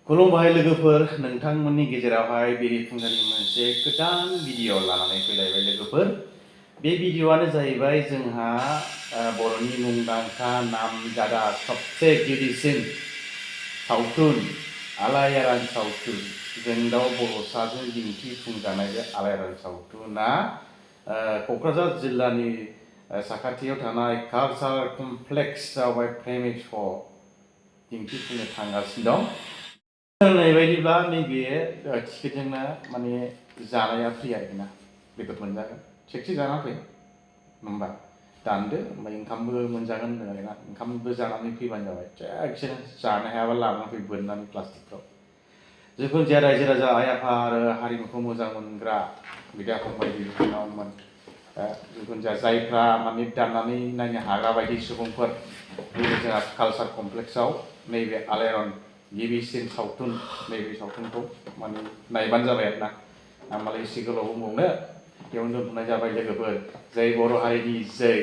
खुलुमबाय लोगोफोर नोंथांमोननि गेजेरावहाय बेरे फुंजानि मोनसे गोदान भिडिअ लानानै फैलायबाय लोगोफोर बे भिडिअआनो जाहैबाय जोंहा बर'नि मुंदांखा नामजादा सबसे गिदिरसिन सावथुन आलायारन सावथुन जों दाव बर'साजों दिन्थिफुंजानाय बे आलायारन सावथुना क'क्राझार जिल्लानि साखाथियाव थानाय कालचार कमप्लेक्सआवहाय प्रेमिक श' दिन्थिफुंनो थांगासिनो दं। होननाय बायदिब्ला नैबे टिकेटजोंनो माने जानाया फ्रि आरोना बेदर मोनजागोन थिगसे जाना फै होनबा दानदो ओमफ्राय ओंखामबो मोनजागोन होनदों आरोना ओंखामबो जानानै फैबानो जाबाय थिगसेनो जानो हायाबा लानानै फै बोननानै प्लास्टिकफ्राव जिखुनु जाया रायजो राजा आइ आफा आरो हारिमुखौ मोजां मोनग्रा बिदा फंबाय बिनानावमोन जिखुनु जाया जायफ्रा माने दाननानै नायनो हाग्रा बायदि सुबुंफोर नैबे जोंहा कालचार कमप्लेक्सआव नैबे आलायारन गिबिसिन सावथुन नैबे सावथुनखौ माने नायबानो जाबाय आरोना आं मालाय एसे गोलाव बुंबावनो बेयावनो दोनथ'नाय जाबाय लोगोफोर जै बर' हारिनि जै